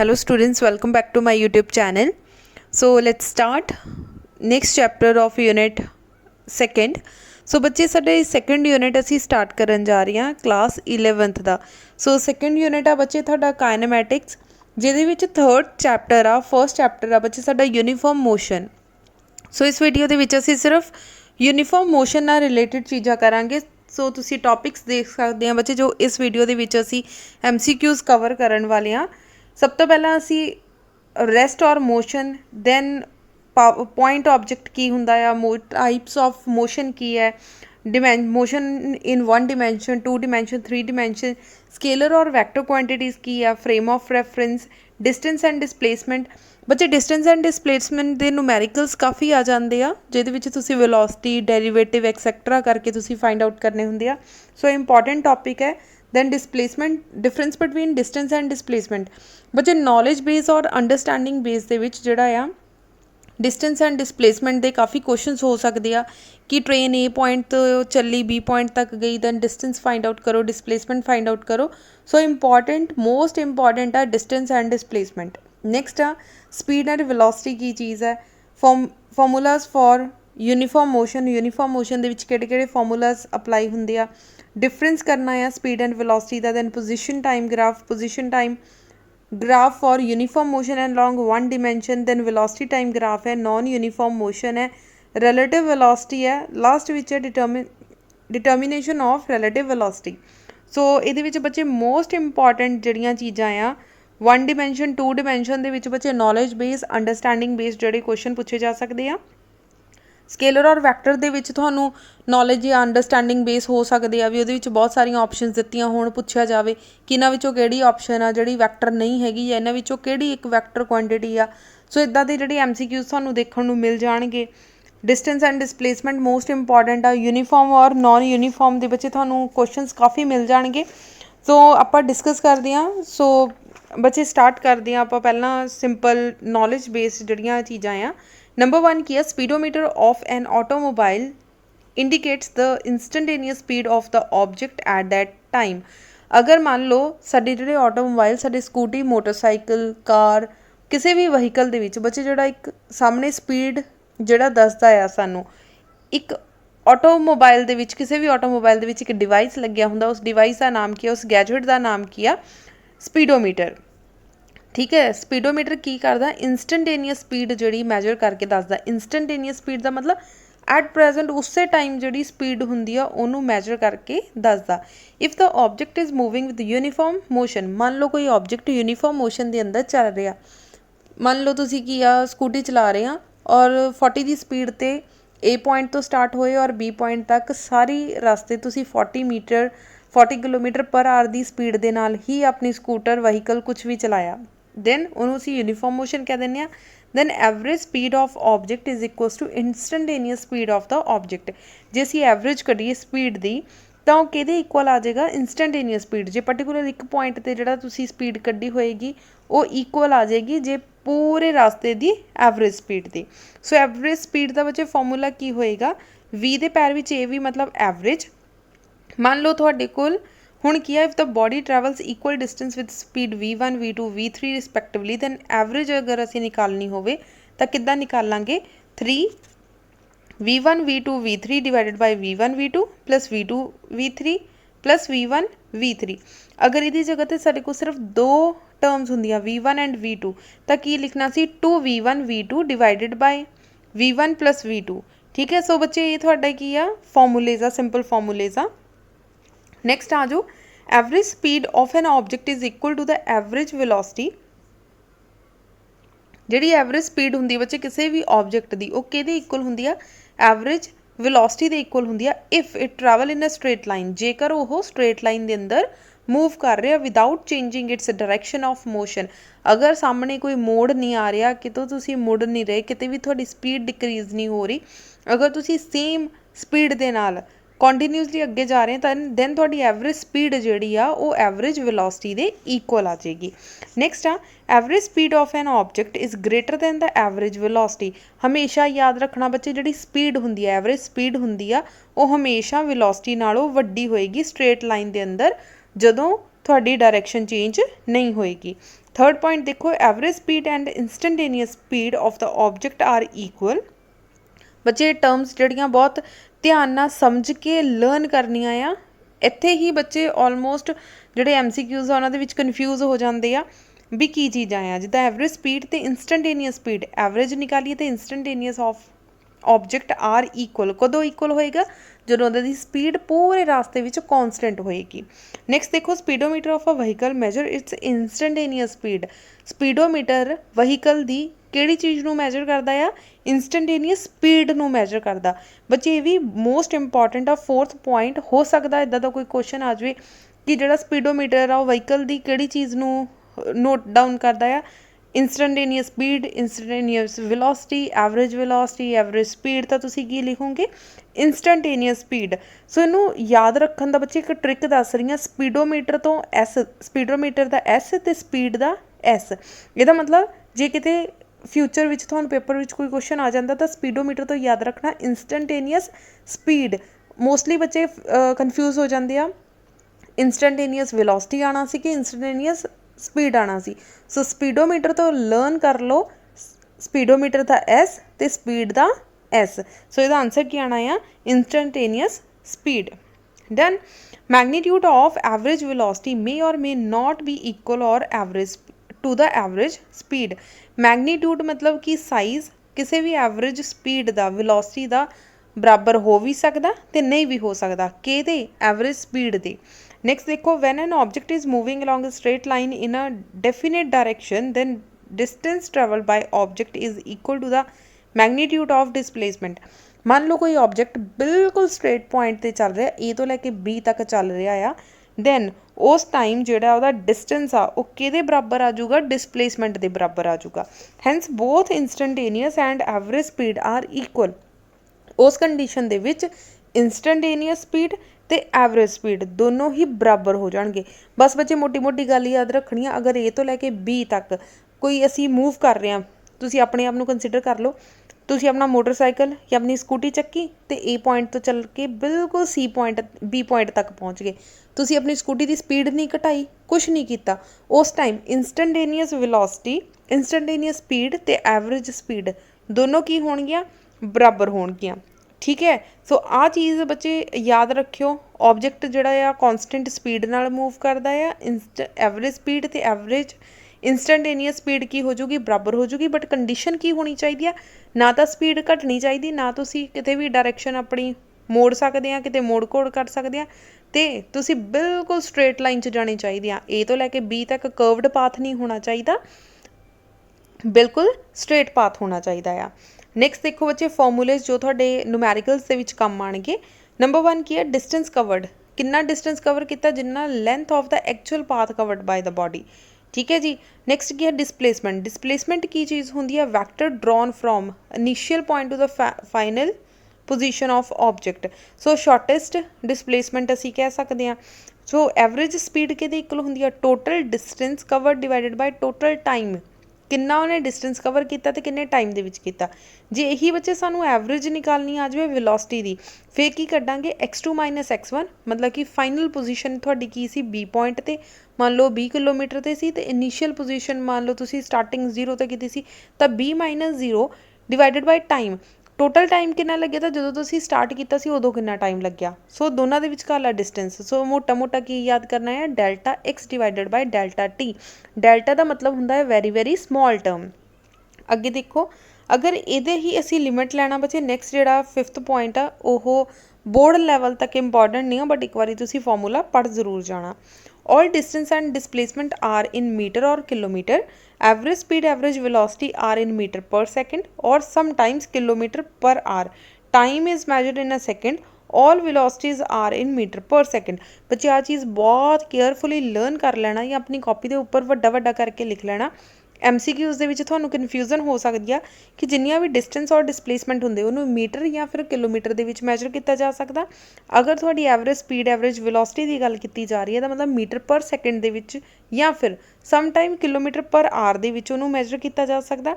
Hello students, welcome back to my YouTube channel. So let's start next chapter of unit second. सो बच्चे साडे second unit असी start करन जा रहे हैं class 11th का. सो सैकेंड यूनिट आ बच्चे तुहाडा काइनेमैटिक्स जिहदे विच थर्ड चैप्टर आ फर्स्ट चैप्टर आ बच्चे साडा यूनीफॉर्म मोशन. सो इस वीडियो दे विच असी सिर्फ यूनीफॉर्म मोशन नाल रिलेटेड चीज़ां करांगे. सो तुसी टॉपिक्स देख सकते हैं बच्चे जो इस वीडियो दे विच असी MCQs कवर करन वाले हाँ. सब तो पहला असी रेस्ट और मोशन दैन पॉइंट ऑब्जेक्ट की हुंदा है, टाइप्स ऑफ मोशन की है, motion in 1 dimension 2 dimension 3 dimension, scalar और वैक्टर क्वांटिटीज़ की है, frame of reference, distance and displacement. बच्चे डिस्टेंस एंड डिसप्लेसमेंट के न्यूमैरिकल्स काफ़ी आ जाते हैं जिहदे विच तुसीं वेलोसिटी डेरीवेटिव एक्सैक्ट्रा करके तुसीं फाइंड आउट करने हुंदे आ. सो इंपॉर्टेंट टॉपिक है. Then displacement difference between distance and displacement. बच्चे नॉलेज बेस और अंडरस्टैंडिंग बेस दे विच जिहड़ा आ डिस्टेंस एंड डिसप्लेसमेंट दे काफ़ी क्वेश्चनस हो सकते हैं कि ट्रेन ए पॉइंट तो चली बी पॉइंट तक गई दैन डिस्टेंस फाइंड आउट करो, डिसप्लेसमेंट फाइंड आउट करो. सो इंपॉर्टेंट मोस्ट इंपॉर्टेंट है डिस्टेंस एंड डिसप्लेसमेंट. नेक्स्ट आ स्पीड एंड वेलोसिटी की चीज़ है. फॉर्मूलाज फॉर यूनीफॉर्म मोशन दे विच किहड़े फॉर्मूलाज अप्लाई हुंदे आ. डिफरेंस करना है स्पीड एंड वेलोसिटी का. Then position time graph for uniform motion and long 1 dimension. Then velocity time graph है. नॉन यूनीफॉर्म मोशन है. रिलेटिव वेलोसिटी है. लास्ट विच है डिटर्मिनेशन ऑफ रिलेटिव वेलोसिटी. सो ये बच्चे मोस्ट इंपॉर्टेंट जड़ियाँ चीज़ां आ 1 डिमेंशन 2 डिमेंशन दे विच बच्चे knowledge base understanding base जोड़े question पूछे जा सकते हैं. स्केलर और वैक्टर दे विच तुहानूं नॉलेज या अंडरस्टैंडिंग बेस हो सकते हैं भी उहदे विच बहुत सारियां ऑप्शनस दित्तियां होण पुछया जावे कि इन्हां विचों किहड़ी ऑप्शन आ जिहड़ी वैक्टर नहीं हैगी या इन्हां विचों किहड़ी एक वैक्टर क्वांटिटी आ. सो इदां दे जिहड़े MCQs तुहानूं देखण नूं मिल जाणगे. Distance and displacement most important आ. यूनीफॉर्म और नॉन यूनीफॉर्म दे बच्चे तुहानूं क्वेश्चनस काफ़ी मिल जाणगे. सो आपां डिस्कस करदे हां. सो बच्चे स्टार्ट करदे हां. आपां पहलां सिंपल नॉलेज बेस जिहड़ियां चीज़ां आ. नंबर 1 की है speedometer of an automobile indicates the instantaneous speed of the object at that time. अगर मान लो साडे जिहड़े ऑटोमोबाइल साडे स्कूटी मोटरसाइकिल कार किसी भी वहीकल दे विच बच्चे जिहड़ा एक सामने स्पीड जिहड़ा दसदा आ सानू एक ऑटोमोबाइल दे विच किसी भी ऑटोमोबाइल दे विच एक डिवाइस लग्या हुंदा. उस डिवाइस का नाम की है, उस गैजेट का नाम की आ स्पीडोमीटर. ठीक है. स्पीडोमीटर की करदा इंस्टंटेनियस स्पीड जिहड़ी मैजर करके दसदा. इंस्टंटेनियस स्पीड का मतलब एट प्रेजेंट उस टाइम जिहड़ी स्पीड हुंदी आ उहनूं मैजर करके दसदा. If the object is moving with uniform motion. मान लो कोई ऑब्जेक्ट यूनीफॉर्म मोशन के अंदर चल रहा. मान लो तुसीं की आ स्कूटी चला रहे हैं और 40 की स्पीड ते ए पॉइंट तो स्टार्ट होए और बी पॉइंट तक सारी रास्ते तुसीं 40 किलोमीटर पर आवर की स्पीड के नाल ही अपनी स्कूटर वहीकल कुछ भी चलाया. दैन उन्होंने असीं यूनीफॉर्म मोशन कह दिंदे आ. Then average speed of object is equals to instantaneous speed of the object. जे असीं एवरेज कढीए स्पीड की तो वो किहदे इक्वल आ जाएगा इंस्टंटेनियस स्पीड. जे पर्टिकुलर एक पॉइंट ते जिहड़ा तुसीं स्पीड कढी होएगी वो इक्वल आ जाएगी जे पूरे रास्ते की एवरेज स्पीड की. सो एवरेज स्पीड का बच्चे फॉर्मूला की होएगा V दे पैर विच A भी मतलब एवरेज. मान लो तुहाडे कोल हुण की है if the body travels equal distance with speed V1 V2 V3 respectively then average अगर असीं निकालनी होवे तां किद्दां निकालांगे 3 V1 V2 V3 divided by V1 V2 plus V2 V3 plus V1 V3. अगर इहदी जगह ते साडे कोल सिर्फ 2 टर्म्स हुंदियां V1 एंड V2 तां की लिखना सी 2 V1 V2 divided by V1 plus V2. ठीक है. सो बच्चे ये तुहाडा की आ फॉर्मूलेज आ सिंपल फॉर्मूलेज आ. नैक्सट आ जाओ average speed of an object is equal to the average velocity. जिहड़ी एवरेज स्पीड हुंदी बच्चे किसी भी ऑब्जेक्ट की वो किहदे इक्वल हुंदी आ एवरेज वेलोसिटी दे इक्वल हुंदी आ if it travel in a straight line. जेकर वो स्ट्रेट लाइन के अंदर मूव कर रहा without changing its direction of motion. अगर सामने कोई मोड़ नहीं आ रहा कितों तुसीं मुड़ नहीं रहे किते भी तुहाडी स्पीड डिक्रीज़ नहीं हो रही अगर तुसीं सेम स्पीड दे नाल कॉन्टीन्यूसली अगे जा रहे हैं दैन तुहाडी एवरेज स्पीड जिहड़ी आ वो एवरेज वेलोसिटी दे इक्वल आ जाएगी. नैक्सट आ average speed of an object is greater than the average velocity. हमेशा याद रखना बच्चे जिहड़ी स्पीड हुंदी है एवरेज स्पीड हुंदी आ वो हमेशा वेलोसिटी नालों वड्डी होएगी स्ट्रेट लाइन के अंदर जदों ਤੁਹਾਡੀ डायरैक्शन चेंज नहीं होएगी. थर्ड पॉइंट देखो, average speed and instantaneous speed of the object are equal. बच्चे टर्म्स जड़ियाँ बहुत ध्यान नाल समझ के लर्न करनियां आ। ਇੱਥੇ ही बच्चे ऑलमोस्ट ਜਿਹੜੇ MCQs ਆ ਉਹਨਾਂ ਦੇ ਵਿੱਚ ਕਨਫਿਊਜ਼ ਹੋ ਜਾਂਦੇ ਆ ਵੀ ਕੀ ਚੀਜ਼ਾਂ ਆ। ਜਿੱਦਾਂ ਐਵਰੇਜ ਸਪੀਡ ਤੇ ਇੰਸਟੈਂਟੇਨੀਅਸ ਸਪੀਡ, ਐਵਰੇਜ ਨਿਕਾਲੀਏ ਤੇ ਇੰਸਟੈਂਟੇਨੀਅਸ ਆਫ ऑब्जेक्ट आर इक्वल, कदों इक्वल होएगा ਜਦੋਂ ਉਹਨਾਂ ਦੀ ਸਪੀਡ ਪੂਰੇ ਰਾਸਤੇ ਵਿੱਚ ਕੌਨਸਟੈਂਟ ਹੋਏਗੀ। ਨੈਕਸਟ ਦੇਖੋ, speedometer of a vehicle measure its instantaneous speed. Speedometer vehicle ਦੀ ਕਿਹੜੀ ਚੀਜ਼ ਨੂੰ ਮੈਜਰ ਕਰਦਾ ਆ? ਇੰਸਟੈਂਟੇਨੀਅਸ ਸਪੀਡ ਨੂੰ ਮੈਜਰ ਕਰਦਾ। ਬੱਚੇ ਇਹ ਵੀ ਮੋਸਟ ਇੰਪੋਰਟੈਂਟ ਆ, ਫੋਰਥ ਪੁਆਇੰਟ ਹੋ ਸਕਦਾ ਇੱਦਾਂ ਦਾ ਕੋਈ ਕੁਐਸਚਨ ਆ ਜਾਵੇ ਕਿ ਜਿਹੜਾ ਸਪੀਡੋਮੀਟਰ ਆ ਉਹ ਵਹੀਕਲ ਦੀ ਕਿਹੜੀ ਚੀਜ਼ ਨੂੰ ਨੋਟ ਡਾਊਨ ਕਰਦਾ ਆ? Instantaneous speed, instantaneous velocity, average speed तो तुसी की लिखोगे? Instantaneous speed. सो इनू याद रखने का बच्चे एक ट्रिक दस रही हैं, स्पीडोमीटर तो एस, स्पीडोमीटर का एस तो स्पीड का एस। ਇਹਦਾ मतलब जे किते फ्यूचर विच तुहानू पेपर विच कोई क्वेश्चन आ जाता तो स्पीडोमीटर तो याद रखना इंस्टैंटेनियस स्पीड। मोस्टली बच्चे कन्फ्यूज हो जाते हैं, इंस्टैंटेनियस वेलोसिटी आना सी कि इंस्टैंटेनियस स्पीड आना सी। सो स्पीडोमीटर तो लर्न कर लो, स्पीडोमीटर का एस तो स्पीड का एस। सो इसका आंसर क्या आना है? Instantaneous speed. Done. Magnitude of average velocity may or may not be equal or average to the average speed. Magnitude मतलब कि साइज़ किसी भी एवरेज स्पीड का, वेलोसिटी का बराबर हो भी सकता तो नहीं भी हो सकता, कि एवरेज स्पीड के। नेक्स्ट देखो, when an object is moving along a straight line in a definite direction then distance travel by object is equal to the magnitude of displacement. मान लो कोई ऑब्जेक्ट बिल्कुल स्ट्रेट पॉइंट पर चल रहा, ए तो लैके बी तक चल रहा आ, दैन उस टाइम जोड़ा वह डिस्टेंस आ वो किहदे बराबर आ जाऊगा? डिसप्लेसमेंट के बराबर आ जाऊगा। Hence both instantaneous and average speed are equal. उस कंडीशन दे विच इंस्टैंटेनियस स्पीड तो एवरेज स्पीड दोनों ही बराबर हो जाएंगे। बस बच्चे मोटी मोटी गल याद रखनी है, अगर ए तो लैके बी तक कोई असी मूव कर रहे हैं, तुसी अपने आप को कंसीडर कर लो, तुसी अपना मोटरसाइकिल या अपनी स्कूटी चक्की तो ए पॉइंट तो चल के बिल्कुल सी पॉइंट बी पॉइंट तक पहुँच गए, तुसी अपनी स्कूटी की स्पीड नहीं घटाई, कुछ नहीं किया, उस time instantaneous velocity, instantaneous speed तो एवरेज स्पीड दोनों की होणगियां? बराबर होणगियां। ठीक है। सो आ चीज़ बच्चे याद रखियो, ऑब्जेक्ट जोड़ा आ कॉन्सटेंट स्पीड नाल मूव करता है, एवरेज स्पीड तो एवरेज इंस्टैंटेनियस स्पीड की हो जाएगी? बराबर हो जाएगी। बट कंडीशन की होनी चाहिए? ना तो स्पीड घटनी चाहिए, ना तुसी किते भी डायरैक्शन अपनी मोड़ सकते हैं, किते मोड़ घोड़ कर सकते हैं, तो तुसी बिल्कुल स्ट्रेट लाइन च जानी चाहिए। ए तो लैके बी तक कर्वड पाथ नहीं होना चाहिए, बिल्कुल स्ट्रेट पाथ होना चाहिए आ। नैक्सट देखो बच्चे, फॉर्मूलेज जो थोड़े नुमैरिकल्स के विच काम आएंगे। नंबर 1 की है डिस्टेंस कवर्ड, कितना डिस्टेंस कवर किया? जिन्ना length of the actual path covered by the body. ठीक है जी। नैक्सट की है डिसप्लेसमेंट। डिसप्लेसमेंट की चीज़ होंगी है? Vector drawn from initial point two the final position of object. So shortest displacement असी कह सकते हैं। सो एवरेज स्पीड के इक्वल होंगी है total distance covered divided by total time, किन्ना उन्हें डिस्टेंस कवर किया तो किन्ने टाइम दे विच कीता। जे यही बच्चे सानू एवरेज निकालनी आ जाए वेलोसिटी दी, फिर की कड्डांगे x2 - x1, मतलब कि फाइनल पोजीशन थोड़ी की सी बी पॉइंट ते, मान लो 20 किलोमीटर ते सी, ते इनिशियल पोजीशन मान लो तुसी स्टार्टिंग 0 ते कीती सी, तो b - 0 divided by time, total time कितना लग्या था जो तुसी स्टार्ट किया सी उदों कितना टाइम लग्या। सो दोनों के विचकारला डिस्टेंस, सो मोटा मोटा की याद करना है? Delta x divided by delta t। Delta का मतलब होंदा है वेरी वेरी स्मॉल टर्म। अगे देखो, अगर ये ही असी लिमिट लेना बच्चे, नैक्सट जो 5th पॉइंट आ वो बोर्ड लैवल तक इंपॉर्टेंट नहीं है, बट एक बार तुसी फॉर्मूला पढ़ जरूर जाना। All distance and displacement are in metre और kilometre, average speed average velocity are in metre per second और sometimes kilometre per hour, time is measured in a second, all velocities are in metre per second. बच्चे आ चीज़ बहुत carefully learn कर लेना या अपनी copy के उपर वड्डा वड्डा करके लिख लेना। MCQs ਦੇ ਵਿੱਚ ਤੁਹਾਨੂੰ ਕਨਫਿਊਜ਼ਨ ਹੋ ਸਕਦੀ ਆ ਕਿ ਜਿੰਨੀਆਂ ਵੀ ਡਿਸਟੈਂਸ ਔਰ ਡਿਸਪਲੇਸਮੈਂਟ ਹੁੰਦੇ ਉਹਨੂੰ ਮੀਟਰ ਜਾਂ ਫਿਰ ਕਿਲੋਮੀਟਰ ਦੇ ਵਿੱਚ ਮੈਜਰ ਕੀਤਾ ਜਾ ਸਕਦਾ। ਅਗਰ ਤੁਹਾਡੀ ਐਵਰੇਜ ਸਪੀਡ ਐਵਰੇਜ ਵੈਲੋਸਿਟੀ ਦੀ ਗੱਲ ਕੀਤੀ ਜਾ ਰਹੀ ਹੈ ਤਾਂ ਮਤਲਬ ਮੀਟਰ ਪਰ ਸੈਕਿੰਡ ਦੇ ਵਿੱਚ ਜਾਂ ਫਿਰ ਸਮ ਟਾਈਮ ਕਿਲੋਮੀਟਰ ਪਰ ਆਰ ਦੇ ਵਿੱਚ ਉਹਨੂੰ ਮੈਜਰ ਕੀਤਾ ਜਾ ਸਕਦਾ।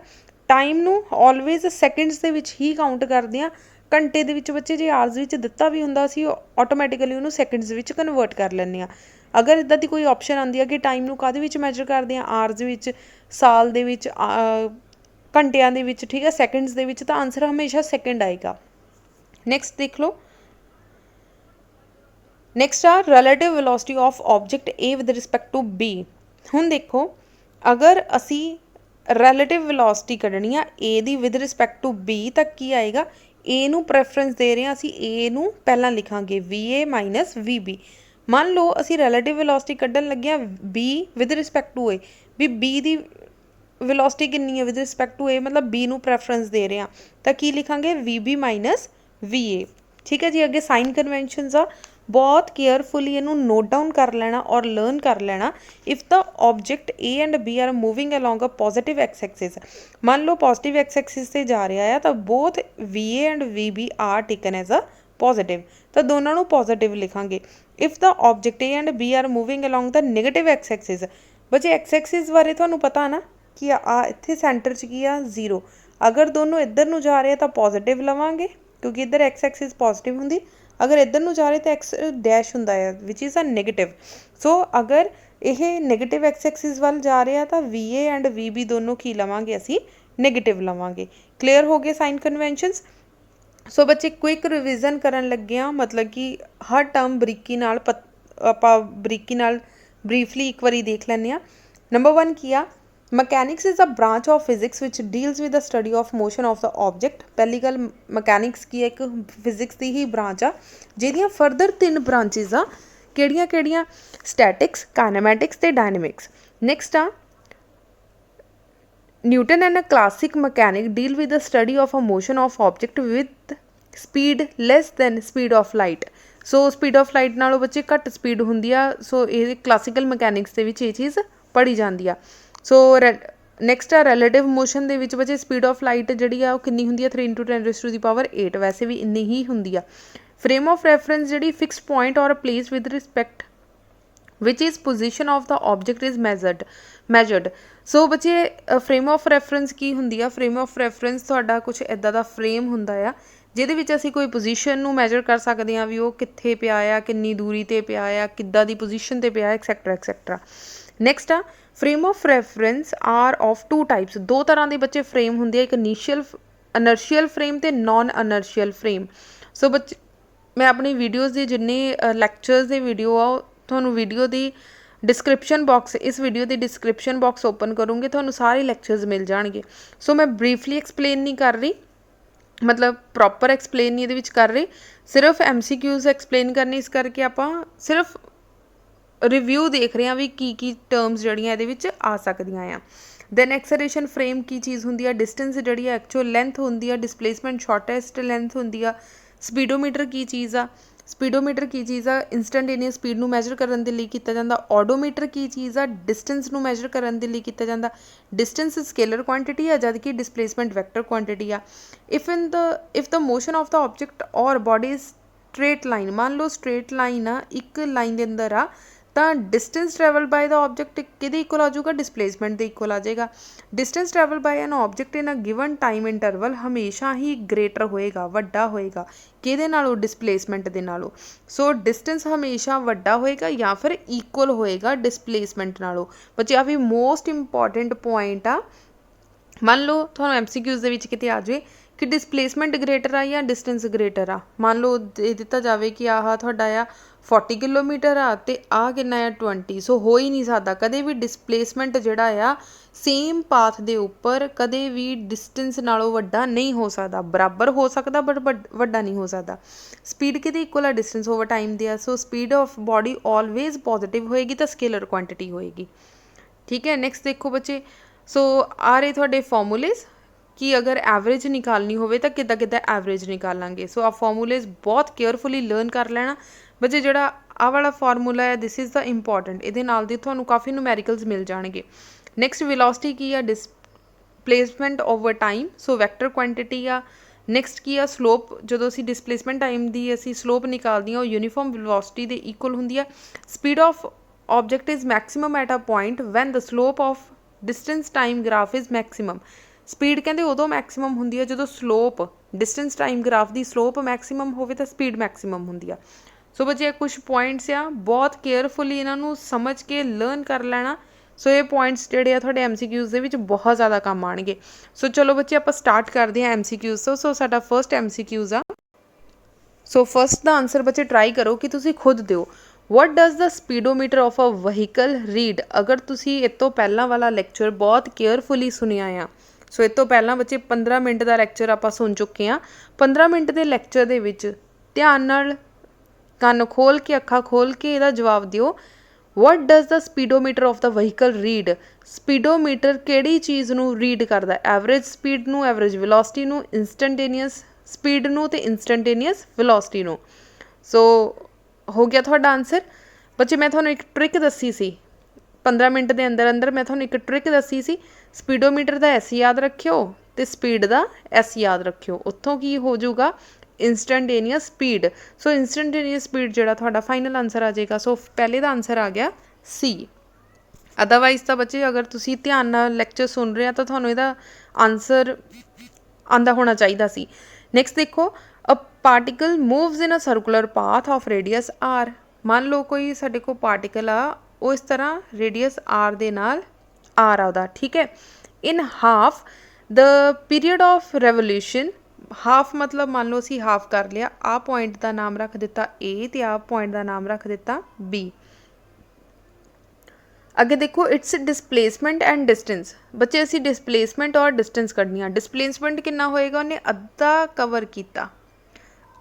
ਟਾਈਮ ਨੂੰ ਆਲਵੇਜ਼ ਸੈਕਿੰਡਸ ਦੇ ਵਿੱਚ ਹੀ ਕਾਊਂਟ ਕਰਦੇ ਆ। ਘੰਟੇ ਦੇ ਵਿੱਚ ਬੱਚੇ ਜੇ ਆਰਸ ਵਿੱਚ ਦਿੱਤਾ ਵੀ ਹੁੰਦਾ ਸੀ ਆਟੋਮੈਟਿਕਲੀ ਉਹਨੂੰ ਸੈਕਿੰਡਸ ਵਿੱਚ ਕਨਵਰਟ ਕਰ ਲੈਂਦੇ ਆ। अगर इदां दी कोई ऑप्शन आती है कि टाइम नूं काहदे विच मैजर करते हैं, आवर्स विच, साल दे विच, घंटियां दे विच, ठीक है, सैकेंड्स दे विच, तो आंसर हमेशा सैकेंड आएगा। नैक्सट देख लो, नैक्सट आ relative velocity of object A with respect to B. हुण देखो, अगर असी रिलेटिव वेलोसिटी कढनी आ ए दी विद रिस्पैक्ट टू बी, तो की आएगा, ए नूं प्रैफरेंस दे रहे हैं असी, ए नूं पहलां लिखांगे V A minus V B. मान लो असी रिलेटिव वेलोसिटी कढन लगे आ B with respect to A, भी बी दी वेलोसिटी कितनी है विद रिस्पैक्ट टू ए, मतलब बी नूं प्रैफरेंस दे रहे हैं, तो की लिखांगे V B minus V A. ठीक है जी। अगे साइन कन्वेंशनस आ, बहुत केयरफुली इनू नोट डाउन कर लेना और लर्न कर लेना। If the object A and B are moving along a positive X axis, मान लो पॉजिटिव एक्स एक्सिस से जा रहा है, तो both V A and V B are taken as a positive, तो दोनों को पॉजिटिव लिखांगे। If the object A and B are moving along the negative X axis, बच्चे एक्स एक्सिस बारे तुहानू पता ना कि इत्थे सेंटर च की आ 0, अगर दोनों इधर नूं जा रहे हैं तो पॉजिटिव लवांगे क्योंकि इधर एक्स एक्सिस पॉजिटिव होंगी, अगर इधर नूं जा रहे तो एक्स डैश हुंदा है विच इज़ अ नैगेटिव। सो अगर यह नैगेटिव एक्स एक्सिस वाल जा रहे हैं तो V A and V B दोनों की लवांगे असी नैगेटिव लवांगे। क्लीयर हो गए साइन कन्वेंशनस। सो बच्चे क्विक रिविजन करन लगे हाँ, मतलब कि हर टर्म बरीकी नाल आपां बरीकी नाल ब्रीफली एक बारी देख लैंदे आ। नंबर 1 की आ, mechanics is a branch of physics which deals with the study of motion of the object. पहली गल मकैनिक्स की एक फिजिक्स की ही ब्रांच आ जिहदियां फर्दर 3 ब्रांचिज आ, किहड़ियां किहड़ियां, स्टैटिक्स, काइनेमैटिक्स ते डायनेमिक्स। नैक्सट आ, Newton and a classic mechanic deal with the study of a motion of object with speed less than speed of light. So speed of light नालों बच्चे घट speed हुंदी आ, सो ये क्लासिकल मकैनिक्स दे विच ये चीज़ पढ़ी जाती आ। सो नैक्सट आ रिलेटिव मोशन दे विच बच्चे स्पीड ऑफ लाइट जिहड़ी आ कितनी हुंदी आ 3 × 10⁸, वैसे भी इन्नी ही हुंदी आ। फ्रेम ऑफ रेफरेंस जिहड़ी fix point or place with respect which is position of the object is measured. So बच्चे फ्रेम ऑफ रेफरेंस की हुंदी आ, फ्रेम ऑफ रेफरेंस तुहाडा कुछ इदां दा फ्रेम हुंदा आ जिहदे विच असीं कोई पोजीशन नूं मैजर कर सकते हैं भी वो कित्थे पिया आ, किन्नी दूरी ते पिया आ, किद्दां दी पोजीशन ते पिया, एक्सैक्ट्रा एक्सैक्ट्रा। नैक्सट आ, frame of reference are of 2 types. 2 तरह के बच्चे फ्रेम होंगे, एक अनर्शियल फ्रेम ते नॉन अनर्शियल फ्रेम। सो बच्चे मैं अपनी वीडियोज़ दी जिन्ने लैक्चर्स दे वीडियो आ तुहानू वीडियो दी डिस्क्रिप्शन बॉक्स, इस वीडियो की डिस्क्रिप्शन बॉक्स ओपन करूँगी, तुहानू सारे लैक्चर्स मिल जाएंगे। सो मैं ब्रीफली एक्सप्लेन नहीं कर रही, मतलब प्रॉपर एक्सप्लेन नहीं ये कर रही, सिर्फ MCQs एक्सप्लेन करनी, इस करके आपां सिर्फ रिव्यू देख रहे हैं भी की टर्म्स जड़ियाँ ये आ सकदियाँ आ। दैन एक्सलेरेशन फ्रेम की चीज़ होंगी, डिस्टेंस जी एक्चुअल लेंथ होंगी, डिस्प्लेसमेंट शॉर्टेस्ट लेंथ होंगी। स्पीडोमीटर की चीज़ आ, स्पीडोमीटर की चीज़ आ, इंस्टंटेनियस स्पीड नूं मैजर करन दे लई कीता जांदा। ऑडोमीटर की चीज़ आ, डिस्टेंस नूं मैजर करन दे लई कीता जांदा। डिस्टेंस स्केलर क्वांटिटी आ, जबकि डिस्प्लेसमेंट वैक्टर क्वांटिटी आ। If the motion of the object और बॉडी इज स्ट्रेट लाइन, मान लो स्ट्रेट लाइन आ, एक लाइन के अंदर आ, तो distance travel by the object किहदे इक्वल आ जाऊगा, डिस्प्लेसमेंट दे इक्वल आ जाएगा। Distance travel by an object in a given time interval हमेशा ही ग्रेटर होएगा, वड्डा होएगा, किहदे नालों, डिस्प्लेसमेंट दे नालों। सो डिस्टेंस हमेशा वड्डा होएगा या फिर इक्वल होएगा डिस्प्लेसमेंट नालों। बच्चे आ भी मोस्ट इंपॉर्टेंट पॉइंट आ। मान लो तुहानू MCQs दे विच किते आ जाए कि डिस्प्लेसमेंट ग्रेटर आ या डिस्टेंस ग्रेटर आ, मान लो दे दिता जाए कि आह तुहाडा आ 40 किलोमीटर आ ते आ किन्ना आ 20। सो हो ही नहीं सकता कदे भी डिस्प्लेसमेंट जिहड़ा आ सेम पाथ दे उपर कदे भी डिस्टेंस नालों वड्डा नहीं हो सकता, बराबर हो सकता बट वड्डा नहीं हो सकता। स्पीड किहदे इक्वल आ, डिस्टेंस ओवर टाइम दे आ। So speed of body always positive होएगी तो स्केलर क्वांटिटी होएगी। ठीक है, नैक्सट देखो बच्चे, सो आ रहे थोड़े फॉर्मूलेज कि अगर एवरेज निकालनी हो तो किद्दां किद्दां एवरेज निकालांगे। सो आ फॉर्मूलेज बहुत केयरफुली लर्न कर लेना बच्चे। जिहड़ा आ वाला फार्मूला है दिस इज़ द इंपॉर्टेंट, इहदे नाल दी तुहानू काफ़ी न्यूमैरिकल्स मिल जाएंगे। नैक्सट वेलोसिटी की आ, डिस्प्लेसमेंट ओवर टाइम, सो वैक्टर क्वांटिटी आ। नैक्सट की आ स्लोप, जो असी डिस्प्लेसमेंट टाइम की असी स्लोप निकालते हैं यूनीफॉर्म वेलोसिटी के इक्वल होंगी है। Speed of object is maximum at a point when the slope of distance time graph is maximum. Speed कहते उदों मैक्सिमम होंगी है जो स्लोप डिस्टेंस टाइम ग्राफ की स्लोप मैक्सिमम हो तो स्पीड मैक्सिमम होंगी है। सो बच्चे कुछ पॉइंट्स आ बहुत केयरफुली इन्हों समझ के लर्न कर लेना। सो ये पॉइंट्स जोड़े थोड़े MCQs के बहुत ज़्यादा काम आएंगे। सो चलो बच्चे आप स्टार्ट करते हैं MCQs तो। सो साडा फर्स्ट MCQs आ। सो फर्स्ट दा आंसर बच्चे ट्राई करो कि तुसी खुद दिओ। What does the speedometer of a vehicle read. अगर तुसी इस तो पहला वाला लैक्चर बहुत केयरफुली सुनिया आ, सो इस तो पहला बच्चे 15 मिनट का लैक्चर आप सुन चुके हैं। 15 मिनट के लैक्चर दे विच ध्यान नाल ਕੰਨ खोल के ਅੱਖਾਂ खोल के ਇਹਦਾ जवाब दिओ। What does the speedometer of the vehicle read. Speedometer ਕਿਹੜੀ चीज़ ਨੂੰ रीड करता, एवरेज स्पीड ਨੂੰ, एवरेज वेलोसिटी ਨੂੰ, इंस्टंटेनियस स्पीड ਨੂੰ ਤੇ इंस्टंटेनियस वेलोसिटी ਨੂੰ। सो हो गया थोड़ा आंसर। बच्चे मैं थोड़ा एक ट्रिक दसी सी 15 मिनट के अंदर अंदर मैं थोड़ा एक ट्रिक दसी सी। स्पीडोमीटर का S याद रखियो तो स्पीड का S याद रखियो, उत्थों की हो जाऊगा इंस्टंटेनियस स्पीड। सो इंस्टंटेनियस स्पीड जोड़ा थोड़ा फाइनल आंसर आ जाएगा। सो पहले का आंसर आ गया C। अदरवाइज तो बच्चे अगर तुसी ध्यान नाल लैक्चर सुन रहे हैं तो थानू इहदा आंसर आंदा होना चाहिए सी। नैक्सट देखो, a particle moves in a circular path of radius R। मान लो कोई साडे को पार्टिकल आ वो इस तरह रेडियस R दे नाल R आता, ठीक है। In half the period of revolution. Half मतलब मान लो असी हाफ कर लिया, आ पॉइंट का नाम रख दिता A तो आ पॉइंट का नाम रख दिता B। अगे देखो, इट्स डिसप्लेसमेंट एंड डिस्टेंस। बच्चे असी डिसप्लेसमेंट और डिस्टेंस कढ़नी आ। डिसप्लेसमेंट कितना होएगा, उन्हें अद्धा कवर किया,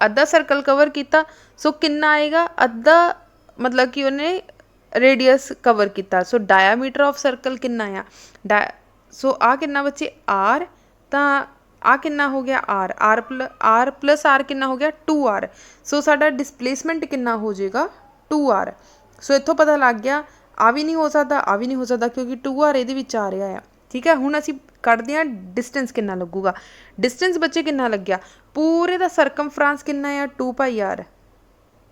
अद्धा सर्कल कवर किया। सो कितना आएगा, अद्धा मतलब कि उन्हें रेडियस कवर किया। सो डायामीटर ऑफ सर्कल कितना आ सो आ कितना बच्चे R, तो आ कितना हो गया R प्लस R कितना हो गया 2R। सो साडा डिसप्लेसमेंट कितना हो जाएगा 2R। सो इत्थों पता लग गया आ भी नहीं हो सकता, आ भी नहीं हो सकता क्योंकि 2R ये आ रहा है, ठीक है। हुण असीं कढ़दे हां डिस्टेंस कितना लगूगा। डिस्टेंस बच्चे कितना लग गया, पूरे दा सरकमफ्रांस कितना है 2πr,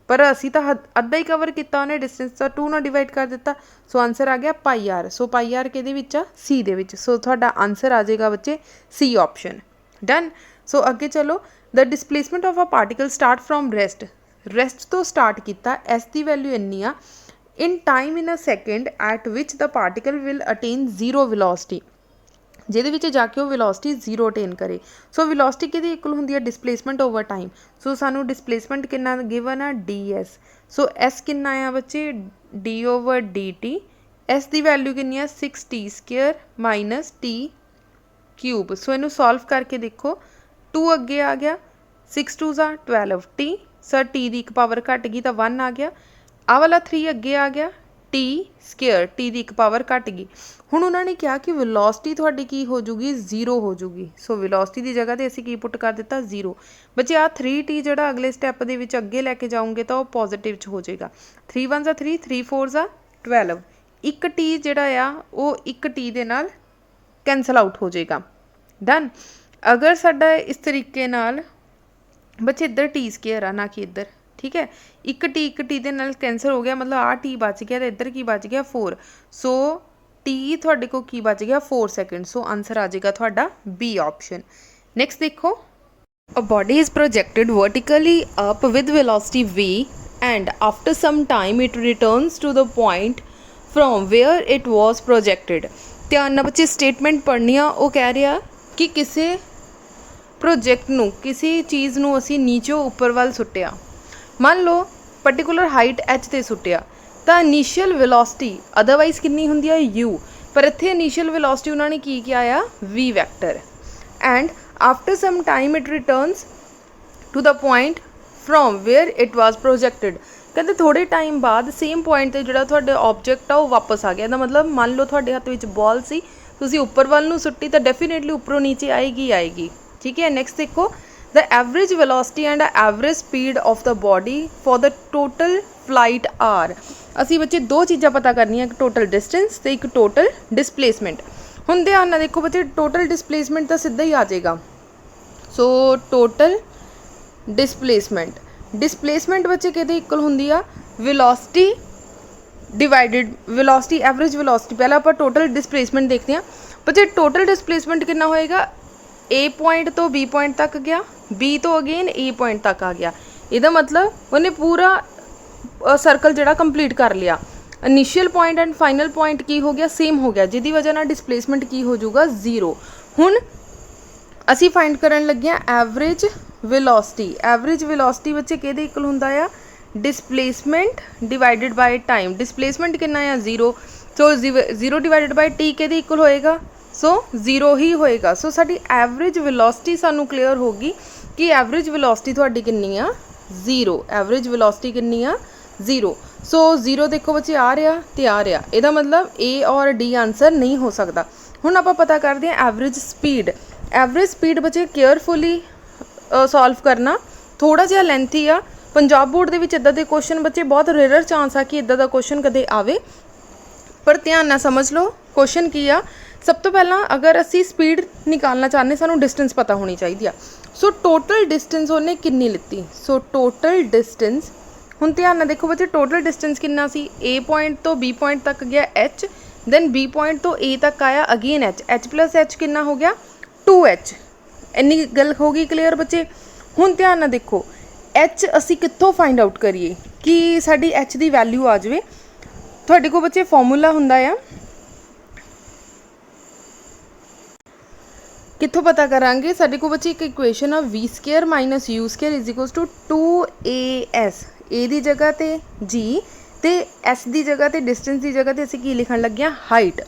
पर असी तो अद्धा ही कवर किया उन्हें, डिस्टेंस तो 2 नाल डिवाइड कर दिता। सो आंसर आ गया πr। सो πr किहदे विच आ, C दे विच। सो तुहाडा आंसर आ जाएगा बच्चे C ऑप्शन। डन। सो अगे चलो, the displacement of a particle start from rest. Rest तो स्टार्ट किया, S की वैल्यू इन्नी आ। In time in a second at which the particle will attain zero velocity, जिहदे विच जाके वो वेलोसिटी जीरो अटेन करे। सो वेलोसिटी किहदे इक्वल हुंदी है, डिसप्लेसमेंट ओवर टाइम। सो सानू डिसप्लेसमेंट कितना गिवन आ ds। सो S कितना आ बच्चे d ओवर dt। S की वैल्यू कितनी है 6t² माइनस t क्यूब। सो इनू सॉल्व करके देखो, 2 अगे आ गया, 6 2 ज़ा 12t। सर t की एक पावर घट गई तो 1 आ गया। आ वाला 3 अगे आ गया, t² t की एक पावर घट गई। हुण उन्होंने कहा कि वेलोसिटी थोड़ी की हो जूगी, जीरो हो जूगी। सो वेलोसिटी की जगह तो असीं की पुट कर दिता जीरो। बच्चे आ 3t जिहड़ा अगले स्टैप दे विच अगे लैके जाऊँगे तो वह पॉजिटिव च हो जाएगा। 3 1 ज़ा 3, 3 4 ज़ा 12। एक t जिहड़ा आ वो एक t दे नाल कैंसल आउट हो जाएगा। डन। अगर साडा इस तरीके नाल बच्चे इधर t² आ ना कि इधर, ठीक है। एक टी दे नाल कैंसल हो गया, मतलब आ टी बच गया तो इधर की बच गया 4। सो टी थोड़े को की बच गया 4 सेकेंड। सो आंसर आ जाएगा थोड़ा B ऑप्शन। नैक्सट देखो, a body is projected vertically up with velocity v and after some time it returns to the point from where it was projected. ध्यान नाल बच्चे स्टेटमेंट पढ़नी आ। वो कह रहा कि किसी प्रोजेक्ट नूं, किसी चीज़ नूं असीं नीचों उपर वाल सुट्टिया, मान लो पर्टिकुलर हाइट h ते सुट्टिया, तो इनीशियल वेलोसिटी अदरवाइज कितनी हुंदी है u, पर इत्थे इनीशियल वेलोसिटी उन्होंने की किया आ v vector. And after some time it returns to the point from where it was projected. कहते थोड़े टाइम बाद सेम पॉइंट ते जिहड़ा तुहाडा ऑब्जेक्ट आ वो वापस आ गया। इसदा मतलब मान लो तुहाडे हत्थ विच बॉल सी, तुसीं उपर वाल नूं सुट्टी तो डेफिनेटली उपरों नीचे आएगी, ठीक है। नैक्सट देखो, the average velocity and average speed of the body for the total flight are. असी बच्चे दो चीज़ां पता करनियां, एक टोटल डिस्टेंस तो एक टोटल डिसप्लेसमेंट। हुण ध्यान नाल देखो बच्चे, टोटल डिसप्लेसमेंट तो सीधा ही आ जाएगा। सो टोटल डिसप्लेसमेंट बच्चे किहदे इक्वल हुंदी आ, velocity divided velocity, average velocity. पहले आप टोटल डिसप्लेसमेंट देखते हैं बच्चे। टोटल डिसप्लेसमेंट कितना होएगा, A पॉइंट तो B पॉइंट तक गया, B तो अगेन A पॉइंट तक आ गया। इसका मतलब उन्हें पूरा सर्कल जिहड़ा कंप्लीट कर लिया। Initial point and final point की हो गया सेम हो गया, जिहदी वजह नाल डिसप्लेसमेंट की हो जाऊगा 0। हुण असी फाइंड करन लगे एवरेज वेलोसिटी। एवरेज वेलोसिटी बच्चे किहदे इक्वल हुंदा आ, displacement divided by time. Displacement कितना आ 0, सो 0 डिवाइडेड बाय टी किहदे इक्वल होएगा, सो 0 ही होएगा। सो साडी एवरेज वेलोसिटी सानू क्लीयर होगी कि एवरेज वेलोसिटी तुहाडी कितनी आ 0। एवरेज वेलोसिटी कितनी आ 0। सो 0 देखो बच्चे आ रहा ते आ रहा, इहदा मतलब ए और डी आंसर नहीं हो सकता। हुण आपां पता करदे हां एवरेज स्पीड। एवरेज स्पीड बच्चे केयरफुली सॉल्व करना, थोड़ा जिहा लेंथी आ। पंजाब बोर्ड दे विच इदां दे क्वेश्चन बच्चे बहुत रेयर चांस आ कि इदां दा क्वेश्चन कदे आवे, पर ध्यान नाल समझ लो क्वेश्चन की आ। सब तो पहला अगर असी स्पीड निकालना चाहते सानू डिस्टेंस पता होनी चाहिए आ। सो टोटल डिस्टेंस उन्हें कितनी लिती, सो टोटल डिस्टेंस हुण ध्यान नाल देखो बच्चे टोटल डिस्टेंस कितना सी, ए पॉइंट तो बी पॉइंट तक गया एच, दैन बी पॉइंट तो ए तक आया again H, H plus H कितना हो गया 2h। इन्नी गल हो गई क्लीयर बच्चे। हुण ध्यान नाल देखो एच असी कित्थों फाइंड आउट करिए कि साडी एच की वैल्यू आ जाए। तुहाडे कोल बच्चे फॉर्मूला हुंदा आ, कित्थों पता करांगे, साडे कोल बच्चे एक इक्वेशन आ V square minus U square is equals to 2as। A दी जगह ते जी ते एस दी जगह ते डिस्टेंस दी जगह ते असीं की लिखण लगे हाइट।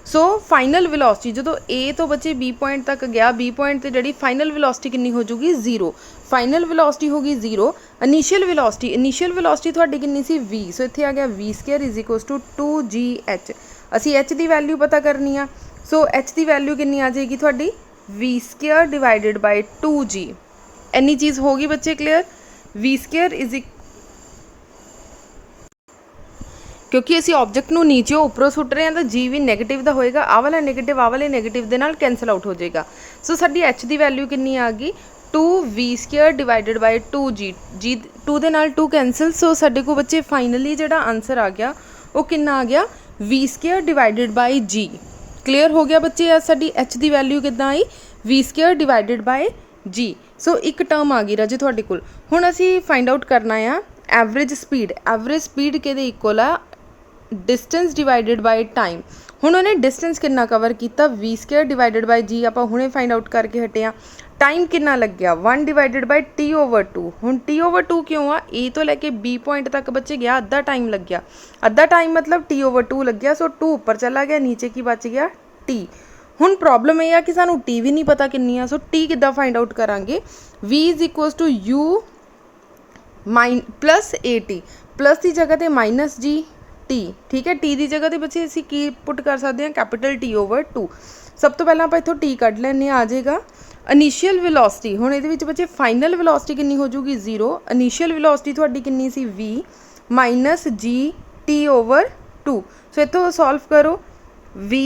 सो फाइनल वेलोसिटी जो ए तो बच्चे बी पॉइंट तक गया, बी पॉइंट ते जिहड़ी फाइनल वेलोसिटी कितनी हो जाऊगी 0। फाइनल वेलोसिटी होगी 0। इनिशियल वेलोसिटी तुहाडी कितनी सी v, सो इत्थे आ गया V square is equals to 2gh। असीं h की वैल्यू पता करनी आ, सो h की वैल्यू कितनी आ जाएगी तुहाडी we square divided by 2g। इन्नी चीज़ होगी बच्चे क्लीयर। वी स्केयर इज क्योंकि असी ऑब्जेक्ट नूं नीचे उपरों सुट रहे हैं तो जी भी नैगेटिव का होएगा, आ वाला नैगेटिव आ वाले नैगेटिव के नाल कैंसल आउट हो जाएगा। सो साडी एच की वैल्यू कितनी आ गई 2v² डिवाइडेड बाय 2g, जी 2 दे नाल 2 कैंसल। सो साडे को बच्चे फाइनली जिहड़ा आंसर आ गया वो कितना आ गया v² divided by g। Clear हो गया बच्चे, आ साडी एच की वैल्यू कितना आई v² डिवाइडेड बाय g। सो एक टर्म आ गई राजे तुहाडे कोल। हुण असी फाइंड आउट करना आ एवरेज स्पीड। एवरेज स्पीड किहदे इक्वल आ डिस्टेंस डिवाइडेड बाय टाइम। हुण उन्हें डिस्टेंस कितना कवर किया v² डिवाइडेड बाय g आपां हुणे फाइंड आउट करके हटे। टाइम कितना लग गया 1 डिवाइडेड बाय t/2। हुण t/2 क्यों आ, ए तो लैके बी पॉइंट तक बच्चे गया अद्धा टाइम लग गया, अद्धा टाइम मतलब t/2 लग गया। सो 2 ऊपर चला गया, नीचे की बच गया t। हुण प्रॉब्लम यह है कि सानू t भी नहीं पता कितनी आ। सो t किद्दां फाइंड आउट करांगे, v is equals to u plus at, plus की जगह ते माइनस g टी, ठीक है। टी की जगह तो बच्चे असी की पुट कर सकते हैं कैपिटल T/2। सब तो पहला आप इत्थों टी कढ़ लैने, आ जाएगा इनिशियल वेलोसिटी। हुण इहदे विच बच्चे फाइनल वेलोसिटी कितनी हो जाऊगी 0। इनिशियल वेलोसिटी तुहाडी कितनी सी v minus g T/2। So इत्थों सॉल्व करो v